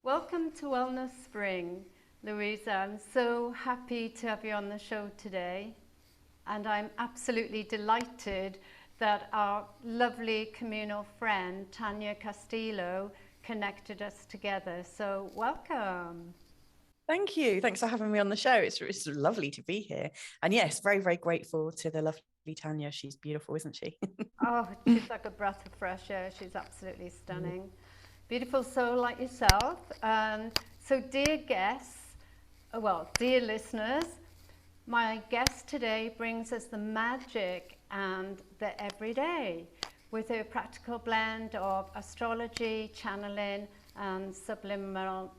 Welcome to Wellness Spring, Louisa. I'm so happy to have you on the show today, and I'm absolutely delighted that our lovely communal friend Tanya Castillo connected us together. So welcome. Thank you. Thanks for having me on the show. It's lovely to be here. And yes, very, very grateful to the lovely Tanya. She's beautiful, isn't she? Oh, she's like a breath of fresh air. She's absolutely stunning. Beautiful soul like yourself. So dear guests, dear listeners, my guest today brings us the magic and the everyday with a practical blend of astrology, channeling, and subliminal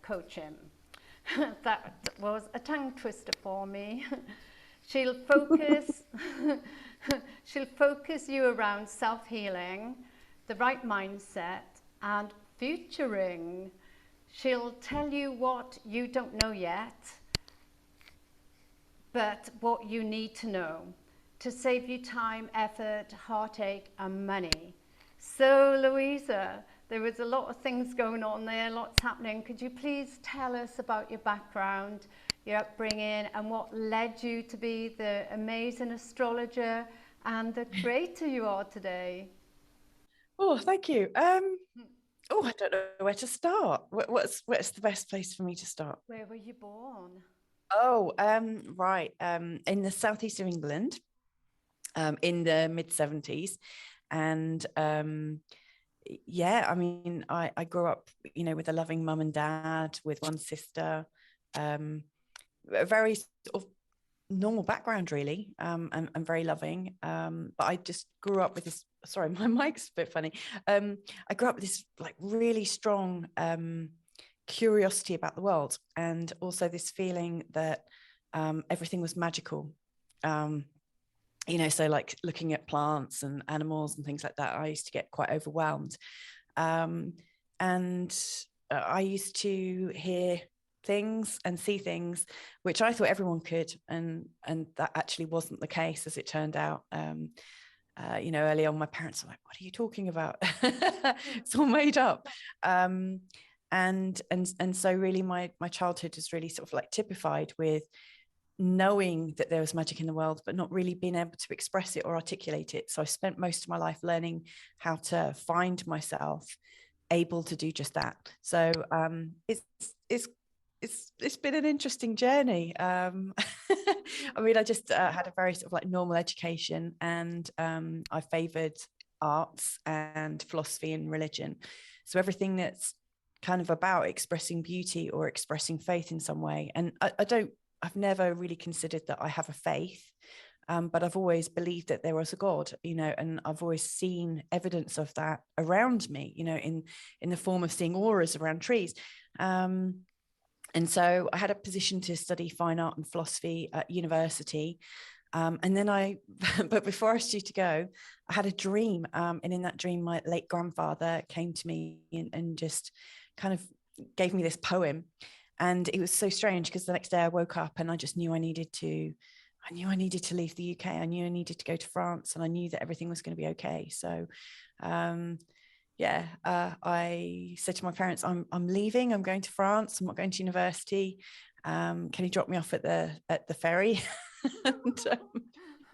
coaching. That was a tongue twister for me. She'll focus she'll focus you around self-healing, the right mindset, and futuring. She'll tell you what you don't know yet, but what you need to know to save you time, effort, heartache, and money. So, Louisa, there was a lot of things going on there, lots happening. Could you please tell us about your background, your upbringing, and what led you to be the amazing astrologer and the creator you are today? Oh, thank you. I don't know where to start. What's the best place for me to start? Where were you born? Right. In the southeast of England, in the mid-70s. And I grew up, with a loving mum and dad, with one sister, a very sort of normal background, really, and very loving. But I just grew up with this. Sorry, my mic's a bit funny. I grew up with this like really strong curiosity about the world, and also this feeling that everything was magical. So like looking at plants and animals and things like that, I used to get quite overwhelmed. And I used to hear things and see things which I thought everyone could, and that actually wasn't the case, as it turned out. Early on, my parents were like, "What are you talking about? It's all made up." And so really my childhood is really sort of like typified with knowing that there was magic in the world, but not really being able to express it or articulate it. So I spent most of my life learning how to find myself able to do just that. So it's been an interesting journey. I mean, I just had a very sort of like normal education, and I favored arts and philosophy and religion. So everything that's kind of about expressing beauty or expressing faith in some way. And I've never really considered that I have a faith, but I've always believed that there was a God, and I've always seen evidence of that around me, in the form of seeing auras around trees. And so I had a position to study fine art and philosophy at university. And then but before I was due to go, I had a dream. And in that dream, my late grandfather came to me and just kind of gave me this poem. And it was so strange because the next day I woke up and I just knew I needed to leave the UK. I knew I needed to go to France, and I knew that everything was going to be okay. So, I said to my parents, I'm leaving. I'm going to France. I'm not going to university. Can you drop me off at the ferry? And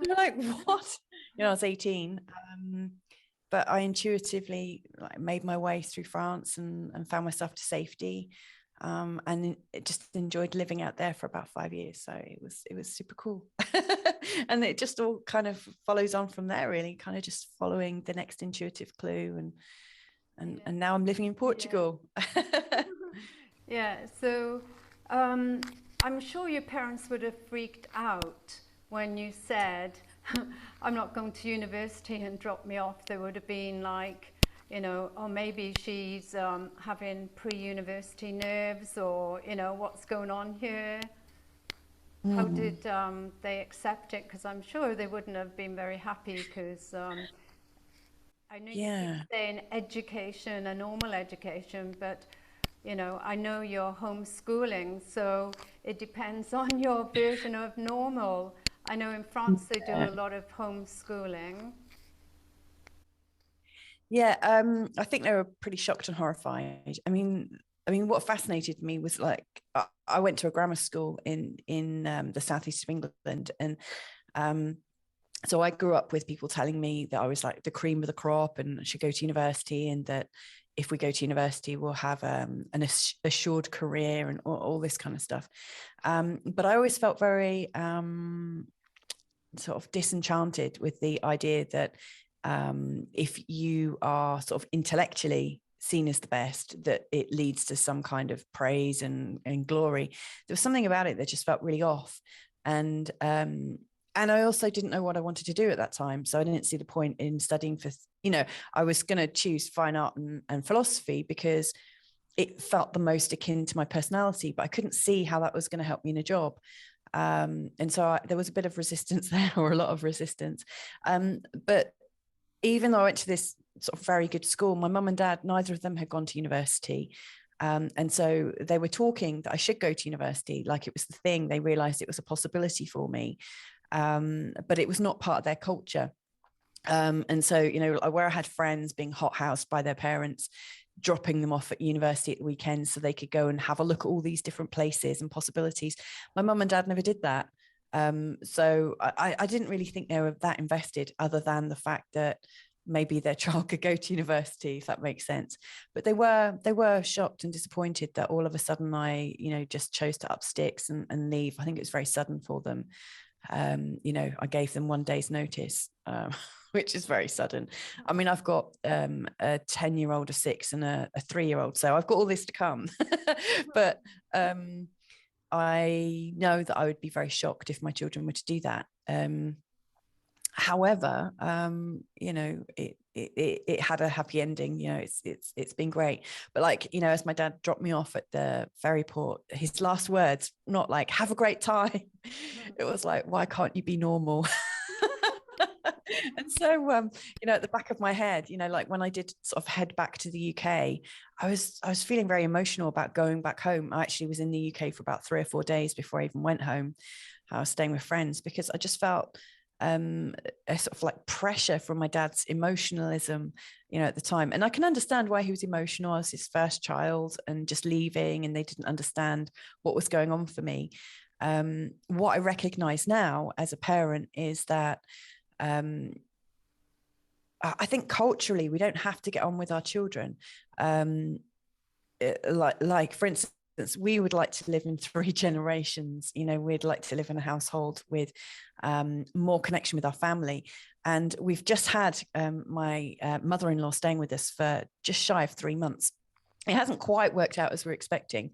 you're like, what? I was 18. But I intuitively made my way through France and found myself to safety. And it just enjoyed living out there for about 5 years. So it was super cool. And it just all kind of follows on from there, really, kind of just following the next intuitive clue. And now I'm living in Portugal. Yeah, so I'm sure your parents would have freaked out when you said, I'm not going to university, and drop me off. They would have been like, or maybe she's having pre-university nerves, or, what's going on here? How did they accept it? Because I'm sure they wouldn't have been very happy, because I know you keep saying education, a normal education, but I know you're homeschooling, so it depends on your version of normal. I know in France they do a lot of homeschooling. Yeah, I think they were pretty shocked and horrified. What fascinated me was like I went to a grammar school in the southeast of England, and um, so I grew up with people telling me that I was like the cream of the crop and should go to university, and that if we go to university, we'll have an assured career and all this kind of stuff. But I always felt very sort of disenchanted with the idea that if you are sort of intellectually seen as the best, that it leads to some kind of praise and glory. There was something about it that just felt really off. And I also didn't know what I wanted to do at that time. So I didn't see the point in studying for, I was going to choose fine art and philosophy because it felt the most akin to my personality, but I couldn't see how that was going to help me in a job. And so there was a bit of resistance there, or a lot of resistance. But even though I went to this sort of very good school, my mum and dad, neither of them had gone to university. And so they were talking that I should go to university, like it was the thing. They realized it was a possibility for me. But it was not part of their culture. And so, where I had friends being hothoused by their parents, dropping them off at university at the weekends so they could go and have a look at all these different places and possibilities. My mum and dad never did that. So I didn't really think they were that invested, other than the fact that maybe their child could go to university, if that makes sense. But they were shocked and disappointed that all of a sudden I, just chose to up sticks and leave. I think it was very sudden for them. I gave them 1 day's notice, which is very sudden. I mean, I've got a 10-year-old, a 6, and a 3-year-old, so I've got all this to come. But I know that I would be very shocked if my children were to do that. However, it had a happy ending. It's been great. But as my dad dropped me off at the ferry port, his last words, not like "have a great time," it was like, "Why can't you be normal?" And so, at the back of my head, like when I did sort of head back to the UK, I was feeling very emotional about going back home. I actually was in the UK for about 3 or 4 days before I even went home. I was staying with friends because I just felt a sort of like pressure from my dad's emotionalism, at the time. And I can understand why he was emotional. I was his first child and just leaving, and they didn't understand what was going on for me. What I recognize now as a parent is that I think culturally we don't have to get on with our children. Like for instance, we would like to live in 3 generations. We'd like to live in a household with more connection with our family. And we've just had my mother-in-law staying with us for just shy of 3 months. It hasn't quite worked out as we're expecting,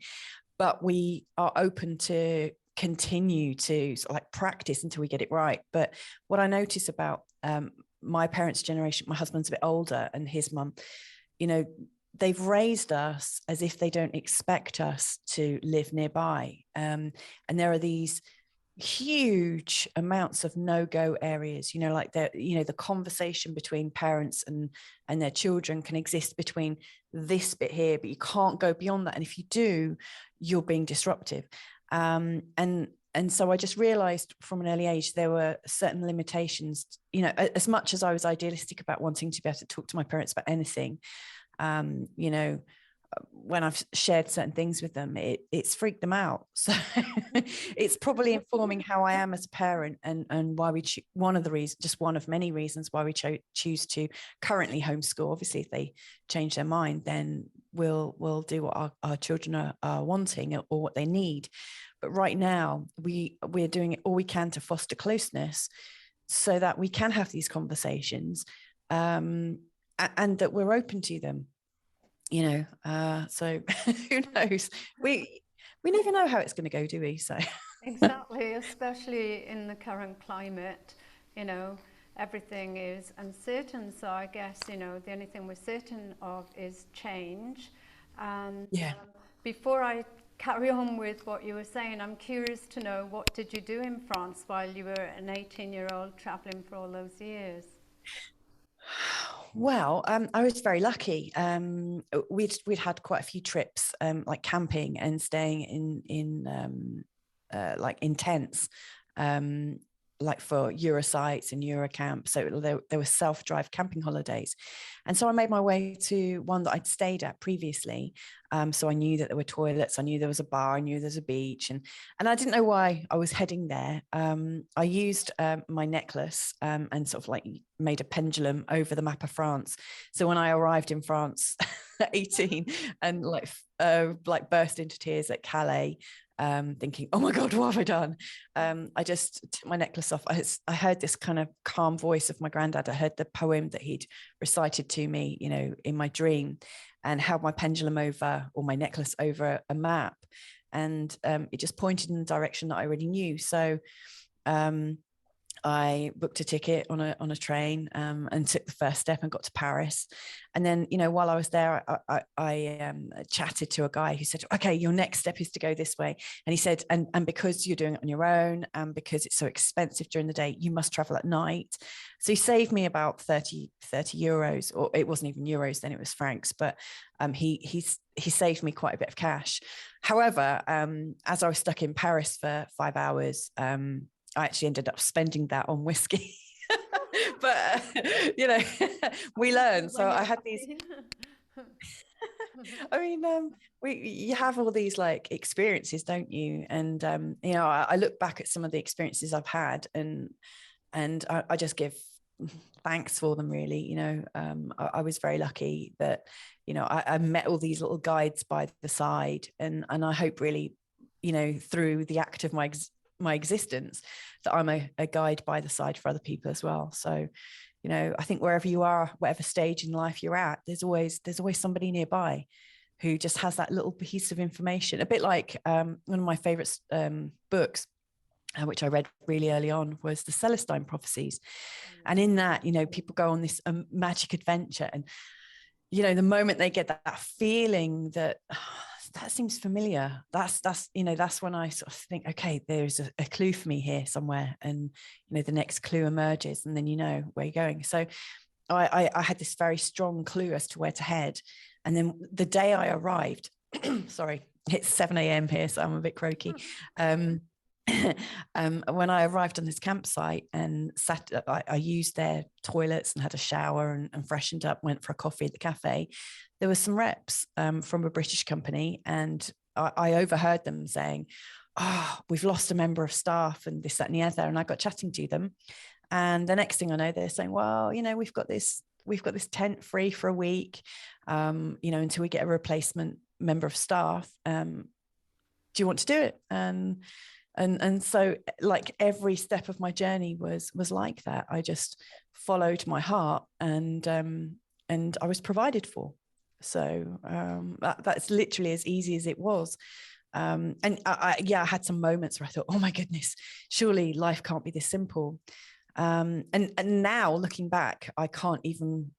but we are open to continue to sort of like practice until we get it right. But what I notice about my parents' generation, my husband's a bit older, and his mum, they've raised us as if they don't expect us to live nearby. And there are these huge amounts of no-go areas, like the conversation between parents and their children can exist between this bit here, but you can't go beyond that. And if you do, you're being disruptive. And so I just realized from an early age there were certain limitations. As much as I was idealistic about wanting to be able to talk to my parents about anything, when I've shared certain things with them, it's freaked them out. So it's probably informing how I am as a parent, and why we one of the reasons, just one of many reasons why we choose to currently homeschool. Obviously, if they change their mind, then we'll do what our children are wanting or what they need. But right now, we're doing all we can to foster closeness so that we can have these conversations, and that we're open to them. So who knows? We never know how it's going to go, do we? So Exactly, especially in the current climate, everything is uncertain. So I guess, the only thing we're certain of is change. And yeah. Before I carry on with what you were saying, I'm curious to know, what did you do in France while you were an 18-year-old traveling for all those years? Well, I was very lucky. We'd had quite a few trips, like camping and staying in like in tents. like for Eurosites and Eurocamp. So there were self-drive camping holidays. And so I made my way to one that I'd stayed at previously. So I knew that there were toilets, I knew there was a bar, I knew there was a beach, and I didn't know why I was heading there. I used my necklace and sort of like made a pendulum over the map of France. So when I arrived in France at 18 and like burst into tears at Calais, thinking, oh my God, what have I done? I just took my necklace off. I heard this kind of calm voice of my granddad. I heard the poem that he'd recited to me, you know, in my dream, and held my pendulum over, or my necklace over a map. And it just pointed in the direction that I already knew. So I booked a ticket on a train and took the first step and got to Paris. And then, you know, while I was there, I chatted to a guy who said, okay, your next step is to go this way. And he said, and because you're doing it on your own and because it's so expensive during the day, you must travel at night. So he saved me about 30 euros, or it wasn't even euros then, it was francs, but he saved me quite a bit of cash. However, as I was stuck in Paris for 5 hours, I actually ended up spending that on whiskey. But, you know, we learn. So I had these, I mean, you have all these like experiences, don't you? And, you know, I look back at some of the experiences I've had and I just give thanks for them, really. You know, I was very lucky that, you know, I met all these little guides by the side, and I hope really, you know, through the act of my existence, that I'm a guide by the side for other people as well. So, you know, I think wherever you are, whatever stage in life you're at, there's always somebody nearby who just has that little piece of information. A bit like one of my favorite books, which I read really early on, was the Celestine Prophecies. And in that, you know, people go on this magic adventure, and, you know, the moment they get that feeling that, that seems familiar, that's you know, that's when I sort of think, okay, there's a clue for me here somewhere, and, you know, the next clue emerges, and then you know where you're going. So I had this very strong clue as to where to head. And then the day I arrived, sorry, it's 7 a.m. here, so I'm a bit croaky. When I arrived on this campsite and I used their toilets and had a shower and freshened up, went for a coffee at the cafe. There were some reps from a British company, and I overheard them saying, oh, we've lost a member of staff and this, that, and the other. And I got chatting to them. And the next thing I know, they're saying, well, you know, we've got this tent free for a week, you know, until we get a replacement member of staff. Do you want to do it? And so, like, every step of my journey was like that. I just followed my heart, and I was provided for. So that's literally as easy as it was. And I had some moments where I thought, oh my goodness, surely life can't be this simple. And now looking back, I can't even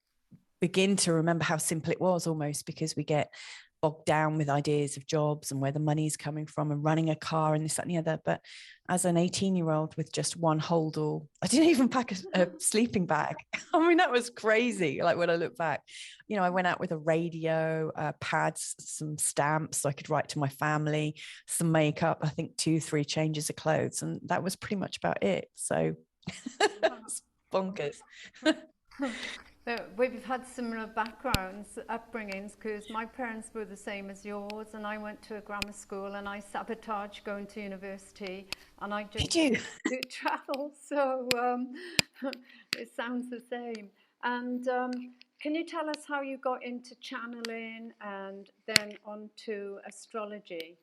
begin to remember how simple it was, almost, because we get bogged down with ideas of jobs and where the money's coming from and running a car and this, that, and the other. But as an 18-year-old with just one holdall, I didn't even pack a sleeping bag. I mean, that was crazy. Like, when I look back, you know, I went out with a radio, pads, some stamps so I could write to my family, some makeup, I think 2-3 changes of clothes. And that was pretty much about it. So it's bonkers. We've had similar backgrounds, upbringings, because my parents were the same as yours, and I went to a grammar school and I sabotaged going to university, and I just did travel. So it sounds the same. And can you tell us how you got into channeling and then onto astrology?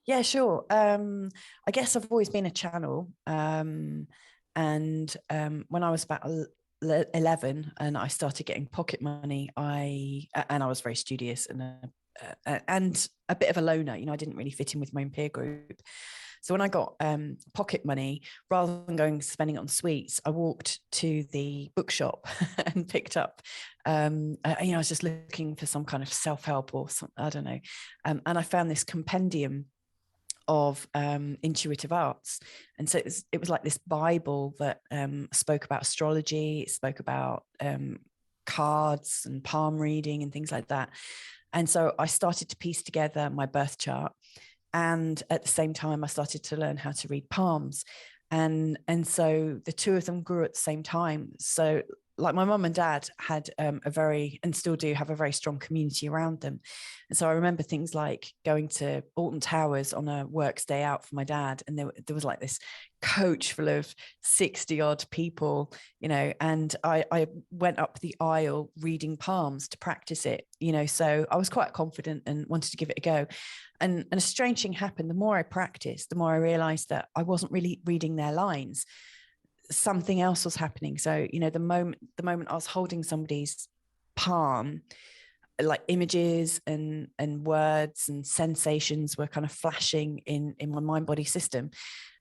Yeah, sure. I guess I've always been a channel. And when I was about 11 and I started getting pocket money, I was very studious and a bit of a loner. You know, I didn't really fit in with my own peer group. So when I got pocket money, rather than spending it on sweets, I walked to the bookshop and picked up, you know, I was just looking for some kind of self-help or some, I don't know. And I found this compendium of intuitive arts. And so it was like this Bible that spoke about astrology, it spoke about cards and palm reading and things like that. And so I started to piece together my birth chart. And at the same time, I started to learn how to read palms. And so the two of them grew at the same time. So like my mum and dad had a very, and still do have a very strong community around them. And so I remember things like going to Alton Towers on a works day out for my dad. And there was like this coach full of 60 odd people, you know, and I went up the aisle reading palms to practice it, you know, so I was quite confident and wanted to give it a go. And a strange thing happened. The more I practiced, the more I realized that I wasn't really reading their lines. Something else was happening. So, you know, the moment I was holding somebody's palm, like images and words and sensations were kind of flashing in my mind body system.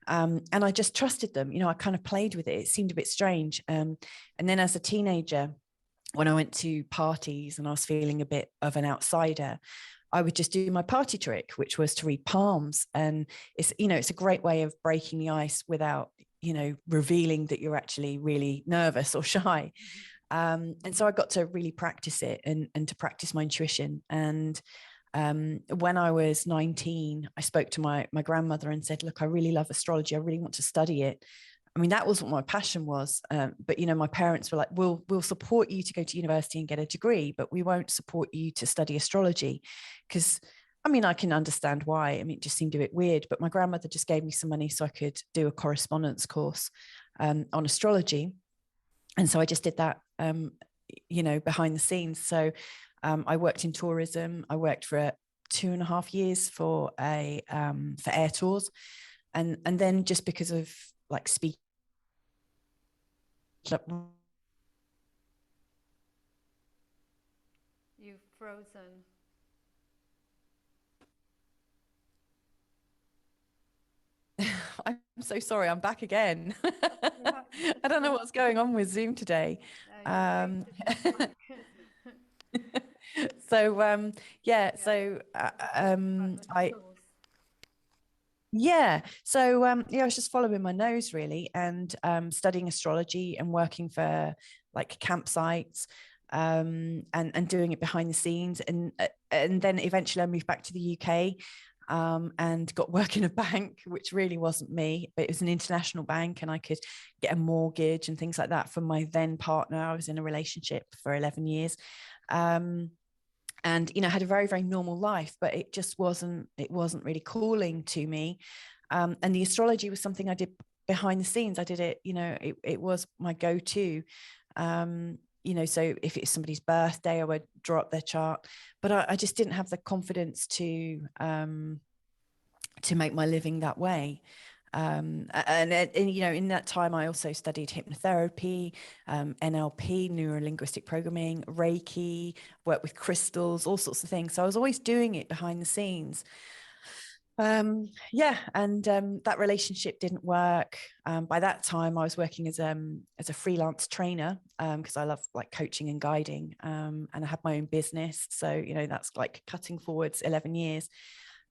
And I just trusted them. You know, I kind of played with it. It seemed a bit strange. And then as a teenager, when I went to parties and I was feeling a bit of an outsider, I would just do my party trick, which was to read palms. And it's, you know, it's a great way of breaking the ice without, you know, revealing that you're actually really nervous or shy. And so I got to really practice it and to practice my intuition. And when I was 19, I spoke to my grandmother and said, look, I really love astrology. I really want to study it. I mean, that was what my passion was. But, you know, my parents were like, we'll support you to go to university and get a degree, but we won't support you to study astrology. Because, I mean, I can understand why. I mean, it just seemed a bit weird. But my grandmother just gave me some money so I could do a correspondence course on astrology. And so I just did that, you know, behind the scenes. So I worked in tourism. I worked for 2.5 years for air tours. And then just because of like speaking, you've frozen. I'm so sorry, I'm back again. I don't know what's going on with Zoom today. So yeah, so I was just following my nose really, and studying astrology and working for like campsites, and doing it behind the scenes, and then eventually I moved back to the UK, and got work in a bank, which really wasn't me, but it was an international bank, and I could get a mortgage and things like that from my then partner. I was in a relationship for 11 years. And, you know, had a very, very normal life, but it just wasn't really calling to me. And the astrology was something I did behind the scenes. I did it, you know, it was my go-to. You know, so if it's somebody's birthday, I would draw up their chart, but I just didn't have the confidence to make my living that way. And you know, in that time, I also studied hypnotherapy, NLP, neuro-linguistic programming, Reiki, worked with crystals, all sorts of things. So I was always doing it behind the scenes. And that relationship didn't work. By that time, I was working as a freelance trainer, because I love like coaching and guiding, and I had my own business. So, you know, that's like cutting forwards 11 years.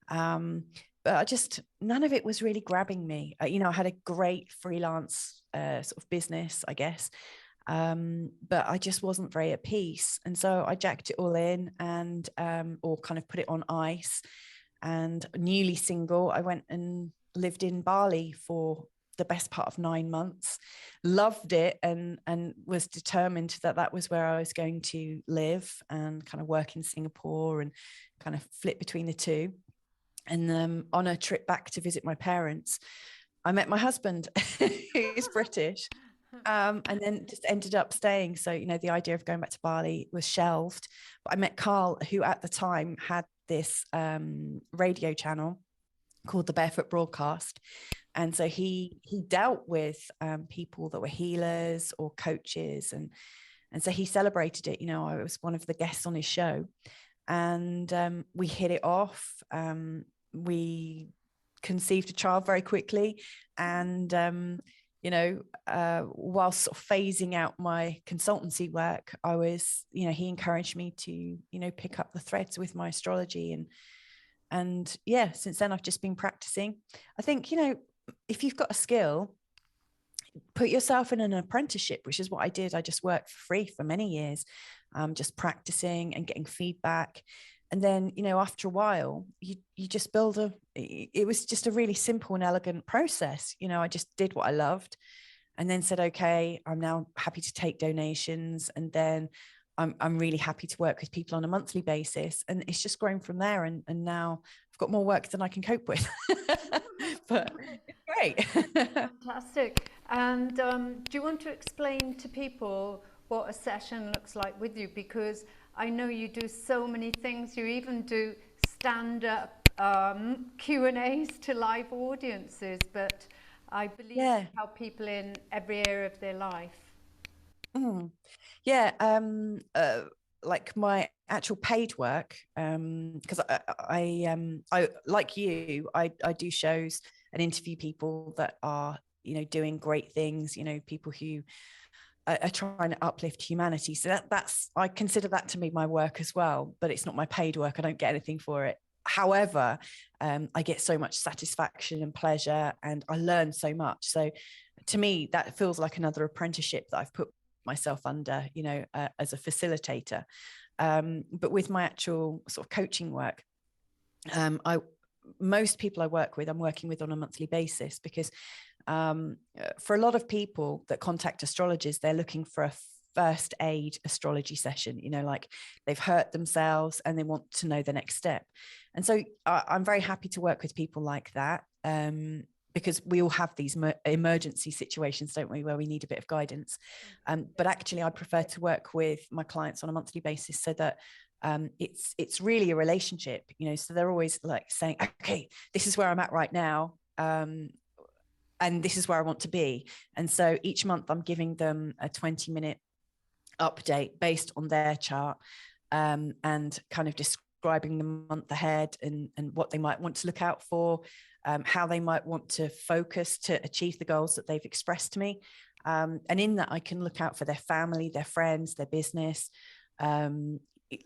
But none of it was really grabbing me. You know, I had a great freelance sort of business, I guess, but I just wasn't very at peace. And so I jacked it all in and or kind of put it on ice. And newly single, I went and lived in Bali for the best part of 9 months, loved it, and was determined that was where I was going to live and kind of work in Singapore and kind of flip between the two. And on a trip back to visit my parents, I met my husband, who's British, and then just ended up staying. So, you know, the idea of going back to Bali was shelved. But I met Carl, who at the time had this radio channel called the Barefoot Broadcast. And so he dealt with people that were healers or coaches. And so he celebrated it. You know, I was one of the guests on his show. And we hit it off. We conceived a child very quickly. And you know, whilst sort of phasing out my consultancy work, I was, you know, he encouraged me to, you know, pick up the threads with my astrology. And yeah, since then I've just been practicing. I think, you know, if you've got a skill, put yourself in an apprenticeship, which is what I did. I just worked for free for many years, just practicing and getting feedback. And then, you know, after a while, you just build it was just a really simple and elegant process. You know, I just did what I loved, and then said, okay, I'm now happy to take donations. And then I'm really happy to work with people on a monthly basis. And it's just grown from there. And now I've got more work than I can cope with. But it's great. Fantastic. And do you want to explain to people what a session looks like with you? Because I know you do so many things. You even do stand-up Q&As to live audiences, but I believe you help people in every area of their life. Yeah, like my actual paid work, because I like you, I do shows and interview people that are, you know, doing great things, you know, people who are trying to uplift humanity. So that's I consider that to be my work as well, but it's not my paid work. I don't get anything for it. However, I get so much satisfaction and pleasure, and I learn so much. So to me, that feels like another apprenticeship that I've put myself under, you know, as a facilitator. But with my actual sort of coaching work, most people I work with, I'm working with on a monthly basis, because for a lot of people that contact astrologers, they're looking for a first aid astrology session, you know, like they've hurt themselves and they want to know the next step. And so I'm very happy to work with people like that, because we all have these emergency situations, don't we, where we need a bit of guidance. But actually, I prefer to work with my clients on a monthly basis, so that it's really a relationship, you know. So they're always like saying, okay, this is where I'm at right now, and this is where I want to be. And so each month I'm giving them a 20-minute update based on their chart, and kind of describing the month ahead, and what they might want to look out for, how they might want to focus to achieve the goals that they've expressed to me. And in that, I can look out for their family, their friends, their business,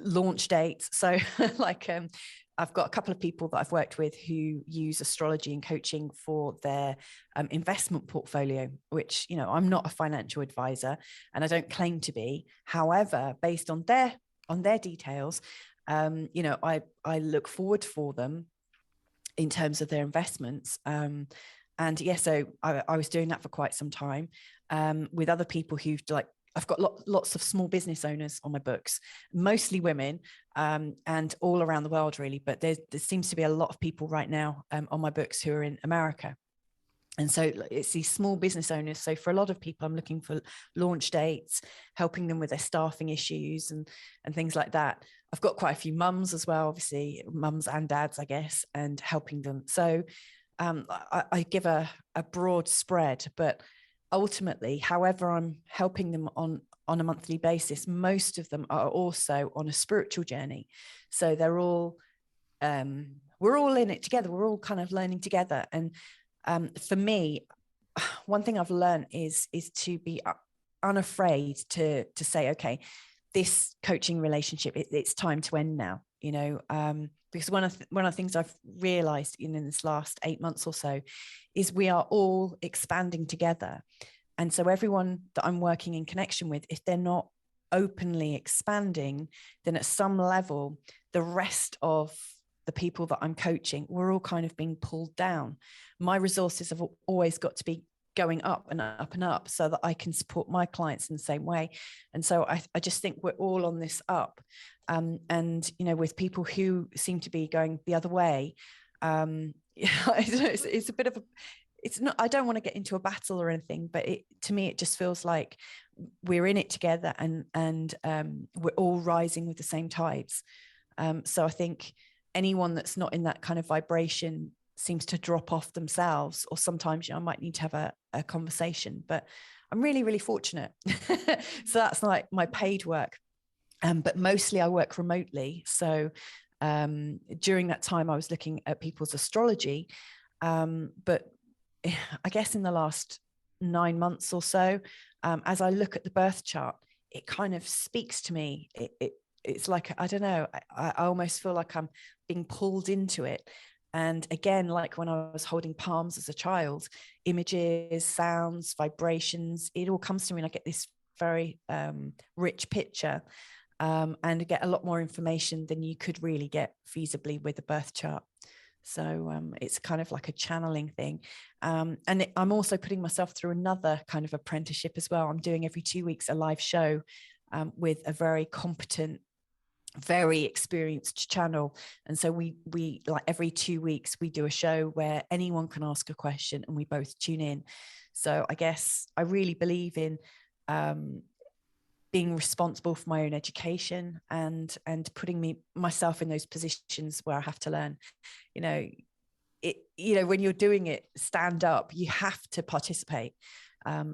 launch dates. So like, I've got a couple of people that I've worked with who use astrology and coaching for their investment portfolio, which, you know, I'm not a financial advisor and I don't claim to be. However, based on their details, you know, I look forward for them in terms of their investments. And yeah, so I was doing that for quite some time, with other people who've, like, I've got lots of small business owners on my books, mostly women, and all around the world really. But there seems to be a lot of people right now on my books who are in America. And so it's these small business owners. So for a lot of people, I'm looking for launch dates, helping them with their staffing issues and things like that. I've got quite a few mums as well, obviously mums and dads, I guess, and helping them. So I give a broad spread, but ultimately, however I'm helping them on a monthly basis, most of them are also on a spiritual journey. So they're all, we're all in it together. We're all kind of learning together. And for me, one thing I've learned is to be unafraid to say, okay, this coaching relationship, it's time to end now, you know, because one of the things I've realized in this last 8 months or so is we are all expanding together. And so everyone that I'm working in connection with, if they're not openly expanding, then at some level, the rest of the people that I'm coaching, we're all kind of being pulled down. My resources have always got to be going up and up and up so that I can support my clients in the same way. And so I just think we're all on this up. And, you know, with people who seem to be going the other way, it's a bit of a, it's not, I don't want to get into a battle or anything, but to me, it just feels like we're in it together, and we're all rising with the same tides. So I think anyone that's not in that kind of vibration seems to drop off themselves, or sometimes, you know, I might need to have a conversation, but I'm really, really fortunate. So that's like my paid work. But mostly I work remotely. So during that time I was looking at people's astrology. But I guess in the last 9 months or so, as I look at the birth chart, it kind of speaks to me. It's like, I don't know, I almost feel like I'm being pulled into it. And again, like when I was holding palms as a child, images, sounds, vibrations, it all comes to me, and I get this very rich picture. and get a lot more information than you could really get feasibly with a birth chart. So it's kind of like a channeling thing. I'm also putting myself through another kind of apprenticeship as well. I'm doing every 2 weeks a live show with a very competent, very experienced channel. And so we like every 2 weeks we do a show where anyone can ask a question and we both tune in. So I guess I really believe in being responsible for my own education and putting myself in those positions where I have to learn. When you're doing it stand up, you have to participate. I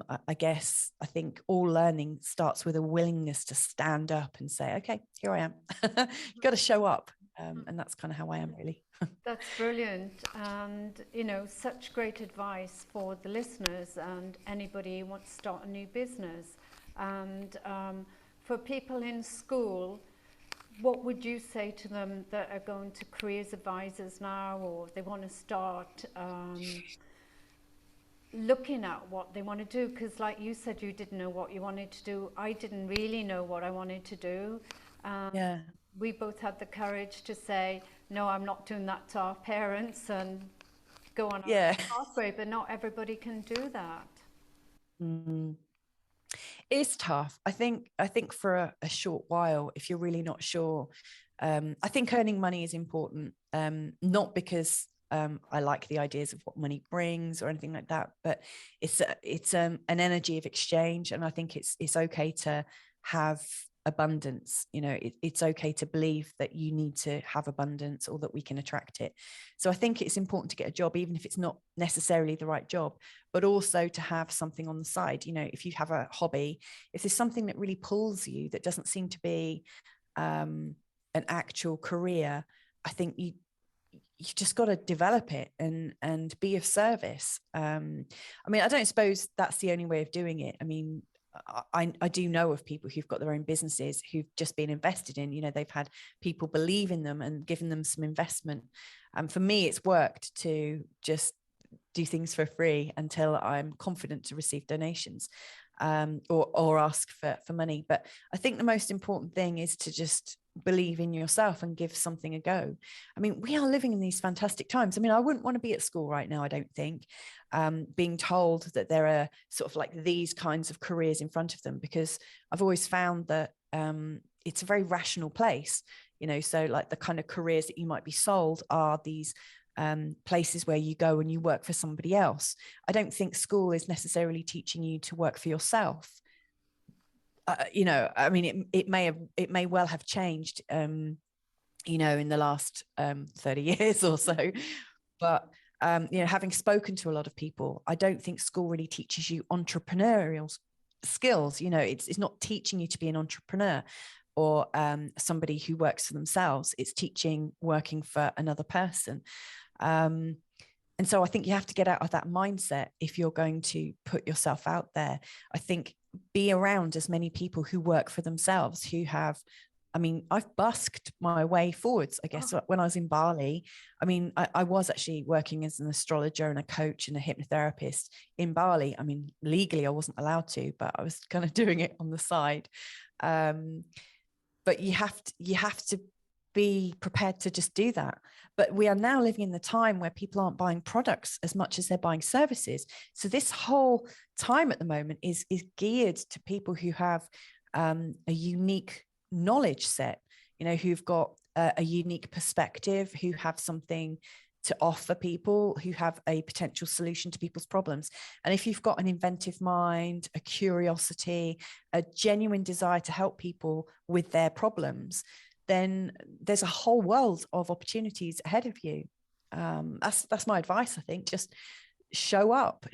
think all learning starts with a willingness to stand up and say, okay, here I am. You've got to show up. And that's kind of how I am, really. That's brilliant. And, such great advice for the listeners and anybody who wants to start a new business. And for people in school, what would you say to them that are going to careers advisors now, or they want to start looking at what they want to do? Because like you said, you didn't know what you wanted to do. I didn't really know what I wanted to do. Yeah. We both had the courage to say, no, I'm not doing that to our parents and go on our pathway, but not everybody can do that. It's tough. I think for a short while, if you're really not sure, I think earning money is important, not because I like the ideas of what money brings or anything like that, but it's an energy of exchange, and I think it's okay to have abundance. It's okay to believe that you need to have abundance or that we can attract it. So I think it's important to get a job, even if it's not necessarily the right job, but also to have something on the side. If you have a hobby, if there's something that really pulls you that doesn't seem to be an actual career, I think you just got to develop it and be of service. I don't suppose that's the only way of doing it. I do know of people who've got their own businesses who've just been invested in. They've had people believe in them and given them some investment. For me, it's worked to just do things for free until I'm confident to receive donations, or ask for money. But I think the most important thing is to just believe in yourself and give something a go. We are living in these fantastic times. I wouldn't want to be at school right now, I don't think, being told that there are sort of like these kinds of careers in front of them, because I've always found that it's a very rational place. So like the kind of careers that you might be sold are these places where you go and you work for somebody else. I don't think school is necessarily teaching you to work for yourself. It may well have changed, in the last 30 years or so. But, having spoken to a lot of people, I don't think school really teaches you entrepreneurial skills. It's not teaching you to be an entrepreneur or somebody who works for themselves. It's teaching working for another person. And so I think you have to get out of that mindset if you're going to put yourself out there. I think be around as many people who work for themselves, who have, I've busked my way forwards, I guess. When I was in Bali, I was actually working as an astrologer and a coach and a hypnotherapist in Bali. Legally I wasn't allowed to, but I was kind of doing it on the side. But you have to be prepared to just do that. But we are now living in the time where people aren't buying products as much as they're buying services. So this whole time at the moment is geared to people who have a unique knowledge set, who've got a unique perspective, who have something to offer people, who have a potential solution to people's problems. And if you've got an inventive mind, a curiosity, a genuine desire to help people with their problems, then there's a whole world of opportunities ahead of you. That's my advice. I think just show up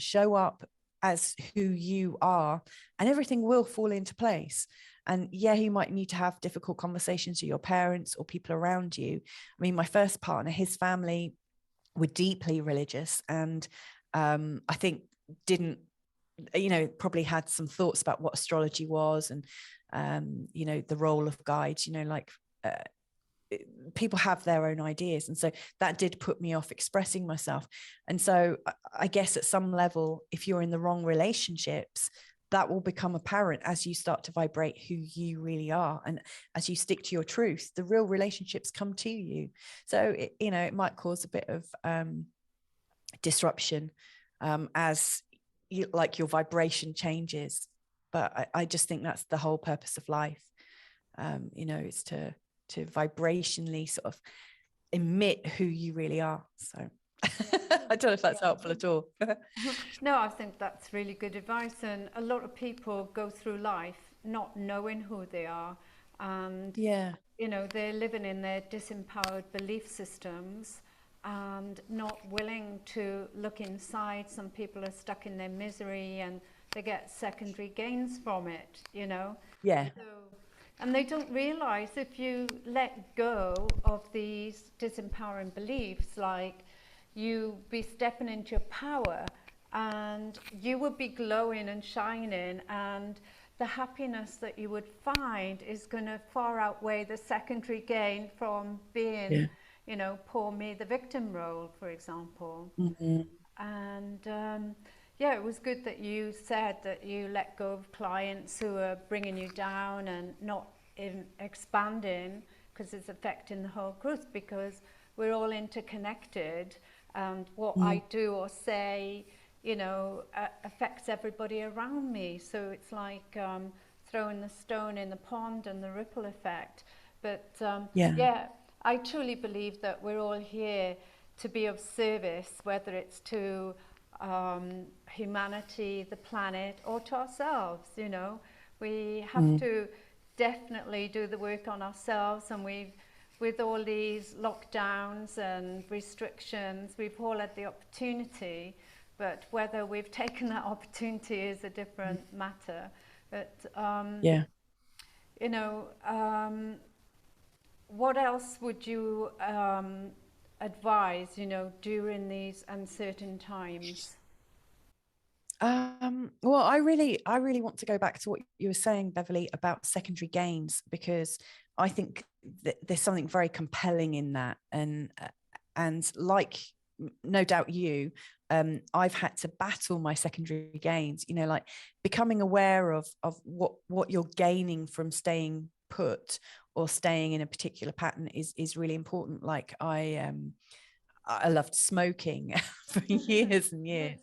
as who you are, and everything will fall into place. And you might need to have difficult conversations with your parents or people around you. My first partner, his family were deeply religious, and I think probably had some thoughts about what astrology was, and the role of guides. People have their own ideas, and so that did put me off expressing myself. And so I guess at some level, if you're in the wrong relationships, that will become apparent as you start to vibrate who you really are. And as you stick to your truth, the real relationships come to you. So, it might cause a bit of disruption as your vibration changes. But I just think that's the whole purpose of life. Is to vibrationally sort of emit who you really are. So I don't know if that's helpful at all. No, I think that's really good advice. And a lot of people go through life not knowing who they are. And, they're living in their disempowered belief systems and not willing to look inside. Some people are stuck in their misery and they get secondary gains from it, Yeah. And they don't realize if you let go of these disempowering beliefs, like you be stepping into your power and you would be glowing and shining, and the happiness that you would find is going to far outweigh the secondary gain from being, poor me, the victim role, for example. Mm-hmm. And it was good that you said that you let go of clients who are bringing you down and not expanding, because it's affecting the whole group, because we're all interconnected, and what I do or say, affects everybody around me. So it's like throwing the stone in the pond and the ripple effect. But I truly believe that we're all here to be of service, whether it's to humanity, the planet, or to ourselves. We have to definitely do the work on ourselves, and with all these lockdowns and restrictions, we've all had the opportunity, but whether we've taken that opportunity is a different matter. But what else would you advise, during these uncertain times? Well, I really want to go back to what you were saying, Beverly, about secondary gains, because I think that there's something very compelling in that. And like, no doubt I've had to battle my secondary gains, like becoming aware of what you're gaining from staying put or staying in a particular pattern is really important. Like I loved smoking for years and years.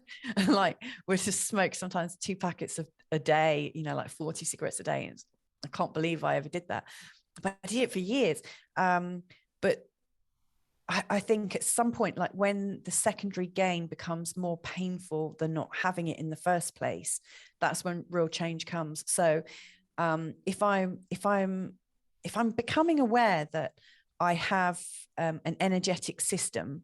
Like, we just smoke sometimes 2 packets a day, like 40 cigarettes a day. And I can't believe I ever did that, but I did it for years. But I think at some point, like when the secondary gain becomes more painful than not having it in the first place, that's when real change comes. So if I'm becoming aware that I have an energetic system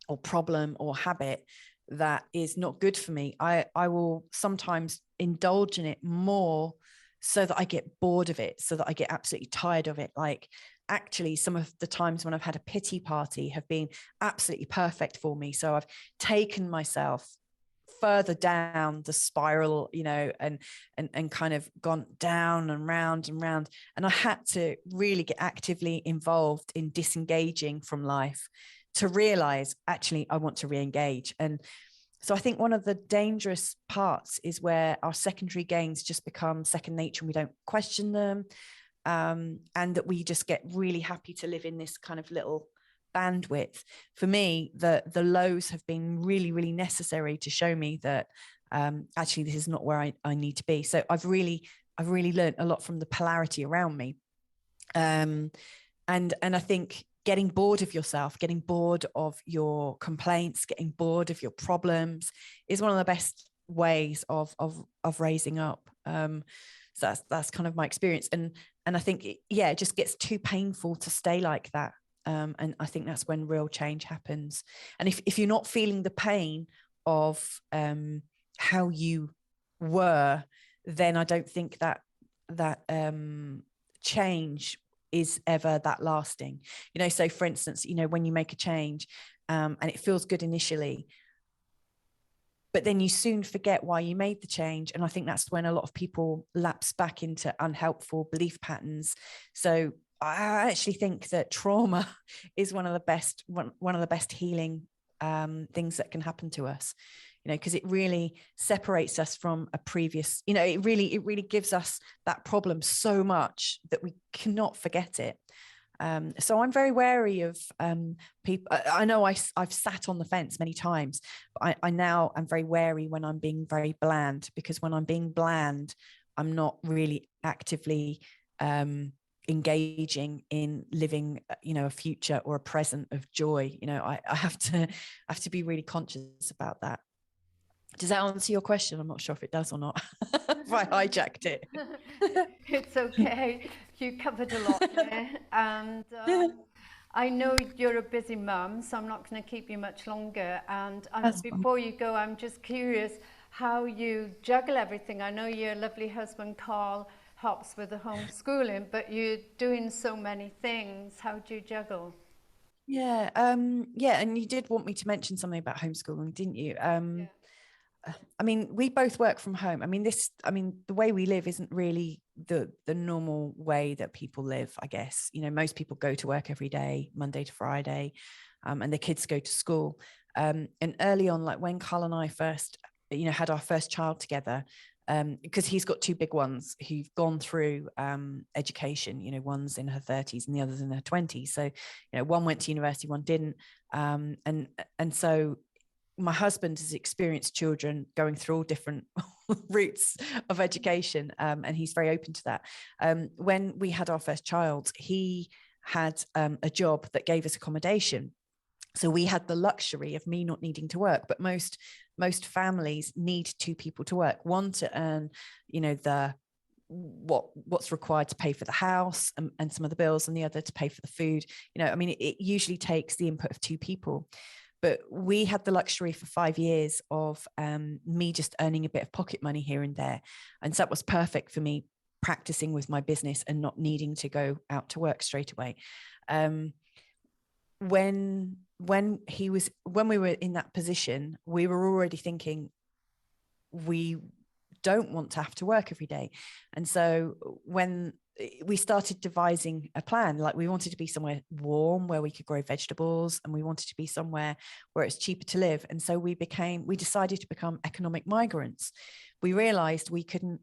or problem or habit that is not good for me, I will sometimes indulge in it more so that I get bored of it, so that I get absolutely tired of it. Like, actually, some of the times when I've had a pity party have been absolutely perfect for me. So I've taken myself further down the spiral, and kind of gone down and round and round. And I had to really get actively involved in disengaging from life to realize, actually, I want to re-engage. And so I think one of the dangerous parts is where our secondary gains just become second nature and we don't question them. And that we just get really happy to live in this kind of little bandwidth. For me, the lows have been really, really necessary to show me that actually this is not where I need to be. So I've really learned a lot from the polarity around me. And I think getting bored of yourself, getting bored of your complaints, getting bored of your problems is one of the best ways of raising up. So that's kind of my experience. And I think, it just gets too painful to stay like that. And I think that's when real change happens. And if you're not feeling the pain of how you were, then I don't think that change is ever that lasting. So for instance, when you make a change and it feels good initially, but then you soon forget why you made the change. And I think that's when a lot of people lapse back into unhelpful belief patterns. So I actually think that trauma is one of the best healing things that can happen to us. because it really separates us from a previous, it really gives us that problem so much that we cannot forget it. So I'm very wary of people. I know I've sat on the fence many times, but I now am very wary when I'm being very bland, because when I'm being bland, I'm not really actively engaging in living, a future or a present of joy. I have to be really conscious about that. Does that answer your question? I'm not sure if it does or not. If I hijacked it. It's okay. You covered a lot there. And I know you're a busy mum, so I'm not going to keep you much longer. And before you go, I'm just curious how you juggle everything. I know your lovely husband, Carl, helps with the homeschooling, but you're doing so many things. How do you juggle? Yeah. And you did want me to mention something about homeschooling, didn't you? Yeah. I mean, we both work from home. I mean, the way we live isn't really the normal way that people live, I guess. Most people go to work every day, Monday to Friday, and the kids go to school. And early on, like when Carl and I first, had our first child together, because he's got two big ones who've gone through education, one's in her 30s and the other's in her 20s. So, one went to university, one didn't. And so my husband has experienced children going through all different routes of education, and he's very open to that. When we had our first child, he had a job that gave us accommodation. So we had the luxury of me not needing to work, but most families need two people to work, one to earn, what's required to pay for the house and some of the bills, and the other to pay for the food. It usually takes the input of two people. But we had the luxury for 5 years of me just earning a bit of pocket money here and there. And so that was perfect for me practicing with my business and not needing to go out to work straight away. When we were in that position, we were already thinking we don't want to have to work every day. And so when we started devising a plan, like we wanted to be somewhere warm where we could grow vegetables, and we wanted to be somewhere where it's cheaper to live. And so we decided to become economic migrants. We realized we couldn't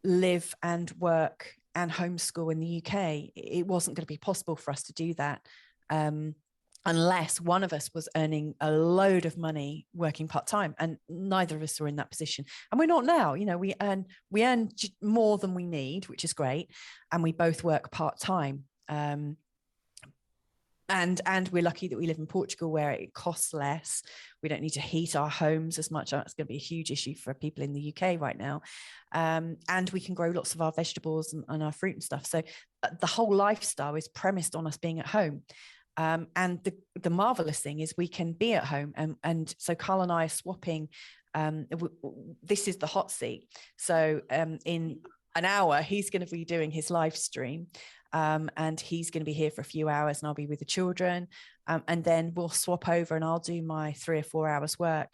live and work and homeschool in the UK. It wasn't going to be possible for us to do that unless one of us was earning a load of money working part-time, and neither of us were in that position. And we're not now. We earn more than we need, which is great, and we both work part-time. And we're lucky that we live in Portugal, where it costs less. We don't need to heat our homes as much. That's going to be a huge issue for people in the UK right now. And we can grow lots of our vegetables and our fruit and stuff. So the whole lifestyle is premised on us being at home. And the marvelous thing is we can be at home. And so Carl and I are swapping. This is the hot seat. So in an hour, he's going to be doing his live stream. And he's going to be here for a few hours, and I'll be with the children. And then we'll swap over, and I'll do my 3 or 4 hours work.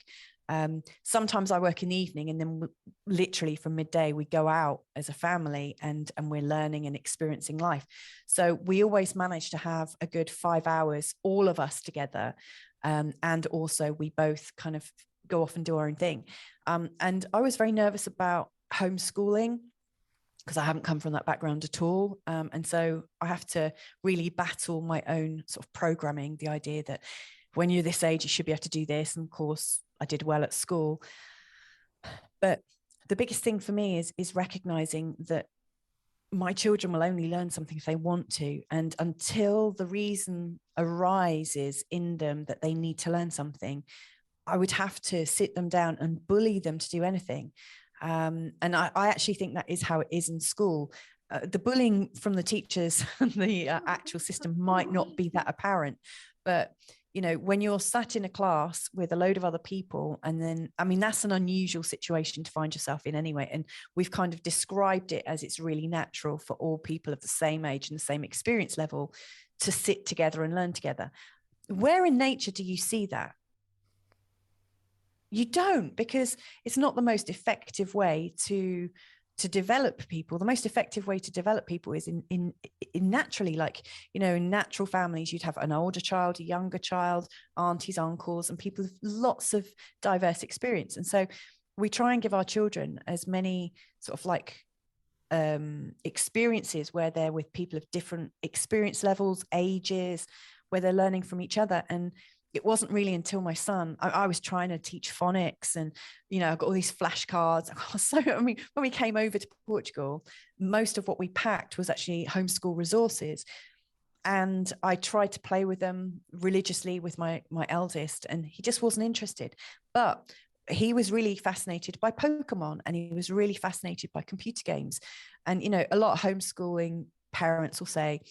Sometimes I work in the evening, and then literally from midday we go out as a family and we're learning and experiencing life. So we always manage to have a good 5 hours, all of us together. And also we both kind of go off and do our own thing. And I was very nervous about homeschooling because I haven't come from that background at all. And so I have to really battle my own sort of programming, the idea that when you're this age, you should be able to do this. And of course, I did well at school. But the biggest thing for me is recognizing that my children will only learn something if they want to. And until the reason arises in them that they need to learn something, I would have to sit them down and bully them to do anything. And I actually think that is how it is in school. The bullying from the teachers and the actual system might not be that apparent. But when you're sat in a class with a load of other people, and then, that's an unusual situation to find yourself in anyway. And we've kind of described it as it's really natural for all people of the same age and the same experience level to sit together and learn together. Where in nature do you see that? You don't, because it's not the most effective way to to develop people, the most effective way to develop people is in naturally, like, you know, in natural families, you'd have an older child, a younger child, aunties, uncles, and people with lots of diverse experience. And so we try and give our children as many sort of like experiences where they're with people of different experience levels, ages, where they're learning from each other. And it wasn't really until my son, I was trying to teach phonics, and, you know, I got all these flashcards. So, I mean, when we came over to Portugal, most of what we packed was actually homeschool resources. And I tried to play with them religiously with my eldest, and he just wasn't interested. But he was really fascinated by Pokemon, and he was really fascinated by computer games. And, you know, a lot of homeschooling parents will say,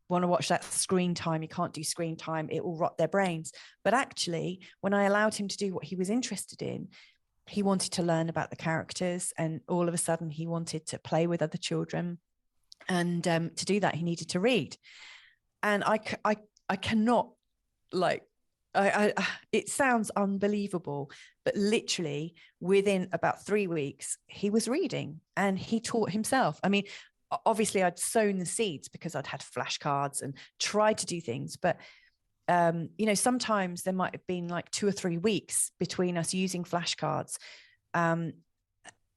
want to watch that screen time, you can't do screen time, it will rot their brains. But actually, when I allowed him to do what he was interested in, he wanted to learn about the characters, and all of a sudden he wanted to play with other children. And to do that, he needed to read. And I cannot, like, it sounds unbelievable, but literally within about 3 weeks, he was reading and he taught himself. I mean, obviously I'd sown the seeds because I'd had flashcards and tried to do things, but you know, sometimes there might have been like 2 or 3 weeks between us using flashcards.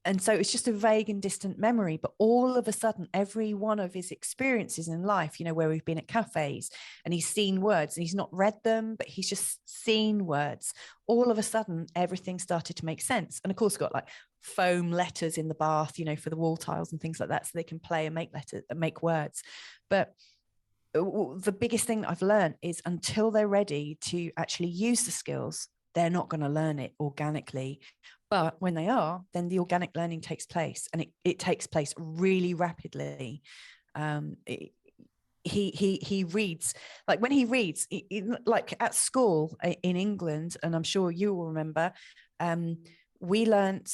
And so it's just a vague and distant memory, but all of a sudden, every one of his experiences in life, you know, where we've been at cafes and he's seen words and he's not read them, but he's just seen words. All of a sudden, everything started to make sense. And of course, got like foam letters in the bath, you know, for the wall tiles and things like that, so they can play and make letters, make words. But the biggest thing that I've learned is until they're ready to actually use the skills, they're not going to learn it organically. But when they are, then the organic learning takes place, and it takes place really rapidly. He reads, like when he reads, like at school in England, and I'm sure you will remember, we learnt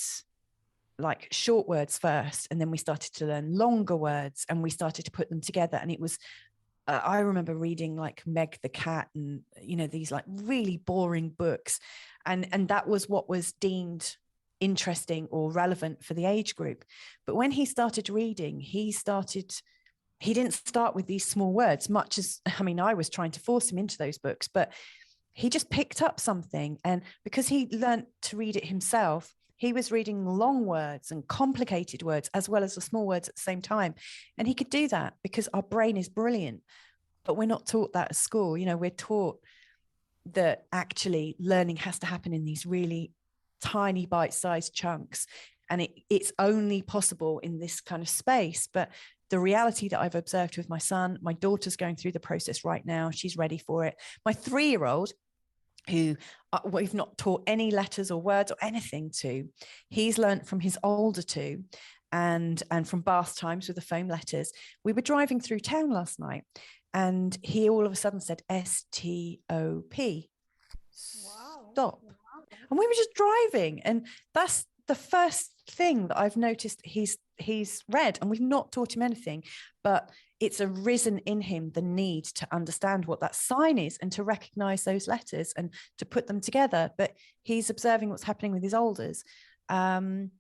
like short words first, and then we started to learn longer words, and we started to put them together. And it was, I remember reading like Meg the Cat, and, you know, these like really boring books, and that was what was deemed interesting or relevant for the age group. But when he started reading, he didn't start with these small words, much as, I mean, I was trying to force him into those books, but he just picked up something. And because he learned to read it himself, he was reading long words and complicated words as well as the small words at the same time. And he could do that because our brain is brilliant, but we're not taught that at school. You know, we're taught that actually learning has to happen in these really tiny bite-sized chunks, and it's only possible in this kind of space. But the reality that I've observed with my son, my daughter's going through the process right now, she's ready for it. My 3-year-old, who we've not taught any letters or words or anything to, he's learned from his older two, and from bath times with the foam letters. We were driving through town last night, and he all of a sudden said S-T-O-P. Wow. Stop. And we were just driving, and that's the first thing that I've noticed he's read, and we've not taught him anything, but it's arisen in him the need to understand what that sign is and to recognize those letters and to put them together. But he's observing what's happening with his elders. But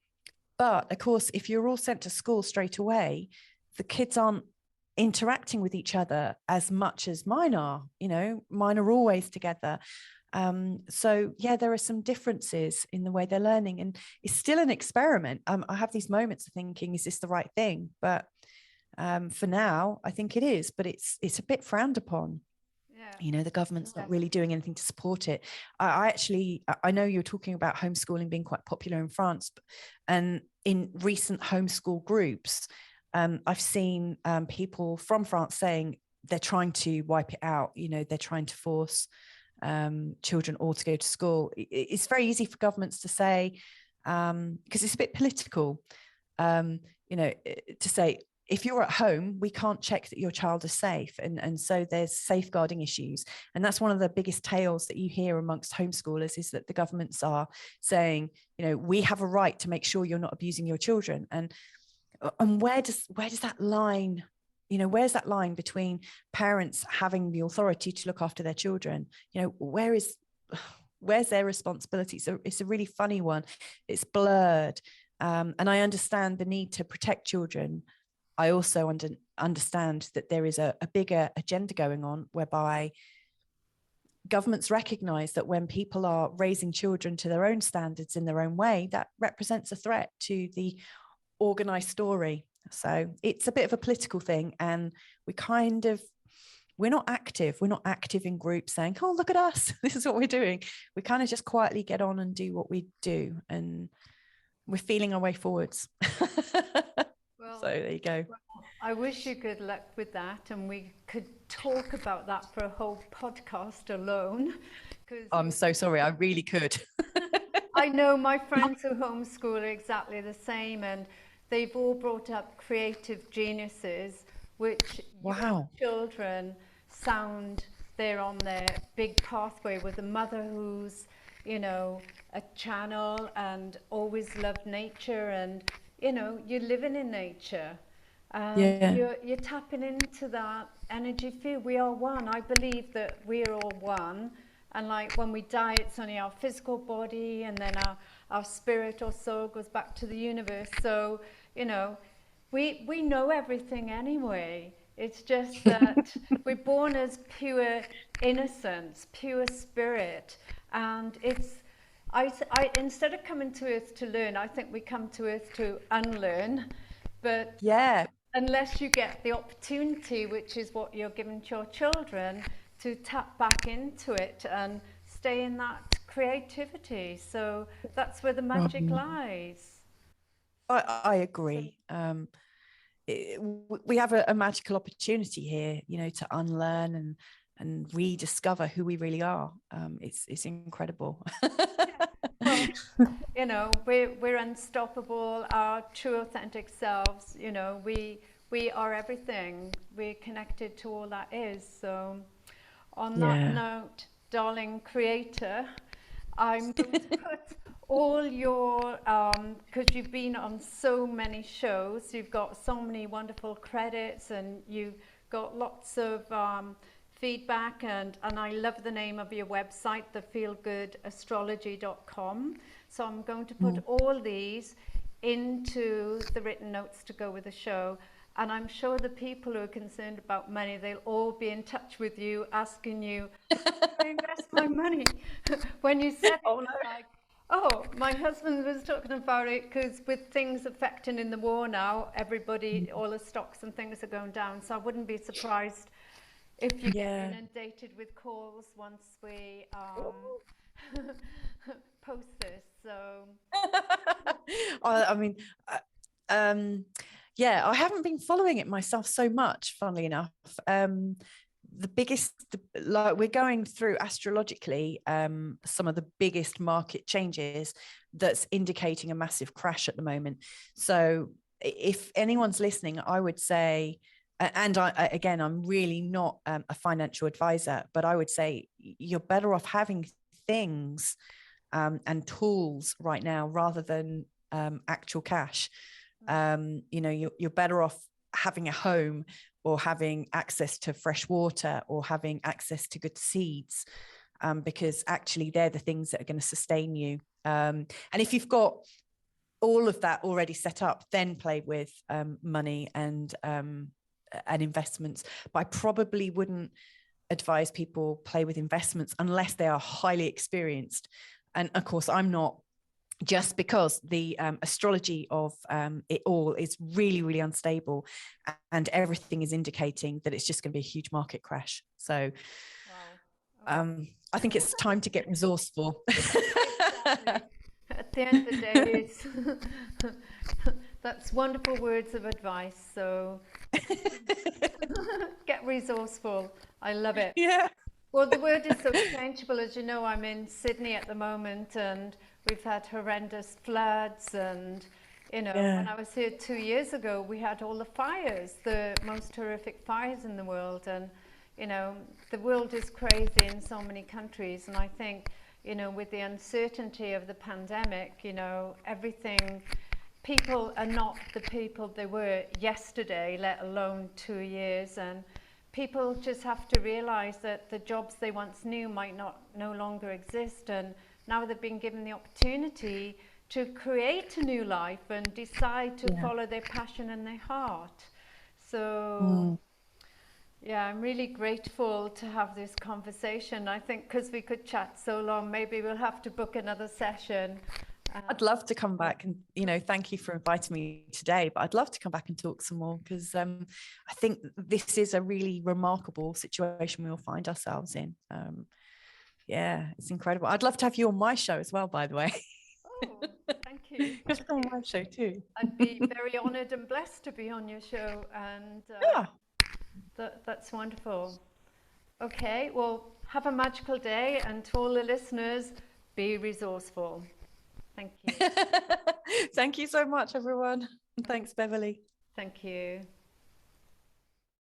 of course, if you're all sent to school straight away, the kids aren't interacting with each other as much as mine are. You know, mine are always together. So yeah, there are some differences in the way they're learning, and it's still an experiment. I have these moments of thinking, is this the right thing? But for now, I think it is, but it's a bit frowned upon. Yeah. You know, the government's not really doing anything to support it. I know you're talking about homeschooling being quite popular in France, and in recent homeschool groups, I've seen people from France saying they're trying to wipe it out. You know, they're trying to force children all to go to school. It's very easy for governments to say, because it's a bit political, you know, to say, if you're at home, we can't check that your child is safe. And so there's safeguarding issues. And that's one of the biggest tales that you hear amongst homeschoolers, is that the governments are saying, you know, we have a right to make sure you're not abusing your children. And where does that line, you know, where's that line between parents having the authority to look after their children? You know, where's their responsibility? So it's a really funny one. It's blurred. And I understand the need to protect children. I also understand that there is a bigger agenda going on whereby governments recognize that when people are raising children to their own standards in their own way, that represents a threat to the organized story. So it's a bit of a political thing, and we're not active in groups saying, oh, look at us, this is what we're doing. We kind of just quietly get on and do what we do, and we're feeling our way forwards. Well, so there you go. I wish you good luck with that, and we could talk about that for a whole podcast alone. I'm so sorry, I really could. I know my friends who homeschool are exactly the same, and they've all brought up creative geniuses, which Wow. children sound they're on their big pathway with a mother who's, you know, a channel and always loved nature, and you know, you're living in nature. You're tapping into that energy field. We are one. I believe that we're all one. And like when we die, it's only our physical body, and then our spirit or soul goes back to the universe. So, you know, we know everything anyway. It's just that we're born as pure innocence, pure spirit. And I, instead of coming to Earth to learn, I think we come to Earth to unlearn. But Yeah. unless you get the opportunity, which is what you're giving to your children, to tap back into it and stay in that creativity. So that's where the magic lies. I agree. We have a magical opportunity here, you know, to unlearn and rediscover who we really are. It's incredible. Well, you know, we're unstoppable, our true authentic selves. You know, we are everything. We're connected to all that is. So on that note, darling creator, I'm going to put all your, because you've been on so many shows, you've got so many wonderful credits, and you've got lots of feedback, and I love the name of your website, thefeelgoodastrology.com. So I'm going to put all these into the written notes to go with the show. And I'm sure the people who are concerned about money, they'll all be in touch with you, asking you, how do I invest my money? When you said it, was like, oh, my husband was talking about it, because with things affecting in the war now, everybody, all the stocks and things are going down. So I wouldn't be surprised if you get inundated with calls once we post this. So I mean, yeah, I haven't been following it myself so much, funnily enough. Like we're going through astrologically some of the biggest market changes that's indicating a massive crash at the moment. So if anyone's listening, I would say, and again, I'm really not a financial advisor, but I would say you're better off having things and tools right now rather than actual cash. You know, you're better off having a home, or having access to fresh water, or having access to good seeds, because actually they're the things that are going to sustain you. And if you've got all of that already set up, then play with money and investments. But I probably wouldn't advise people play with investments unless they are highly experienced. And of course, I'm not, just because the astrology of it all is really, really unstable, and everything is indicating that it's just going to be a huge market crash. So I think it's time to get resourceful. Exactly. At the end of the day, that's wonderful words of advice. So get resourceful. I love it. Yeah. Well, the word is so changeable. As you know, I'm in Sydney at the moment, and we've had horrendous floods, and you know, when I was here 2 years ago, we had all the fires, the most horrific fires in the world. And you know, the world is crazy in so many countries, and I think, you know, with the uncertainty of the pandemic, you know, everything, people are not the people they were yesterday, let alone 2 years. And people just have to realize that the jobs they once knew might no longer exist, and now they've been given the opportunity to create a new life and decide to follow their passion and their heart. So yeah, I'm really grateful to have this conversation. I think because we could chat so long, maybe we'll have to book another session. I'd love to come back and, you know, thank you for inviting me today, but I'd love to come back and talk some more, because I think this is a really remarkable situation we all find ourselves in. Yeah, it's incredible. I'd love to have you on my show as well, by the way. Oh, thank you. Just on my show too. I'd be very honoured and blessed to be on your show, and Yeah. that's wonderful. Okay, well, have a magical day, and to all the listeners, be resourceful. Thank you. Thank you so much, everyone. Thanks, Beverly. Thank you.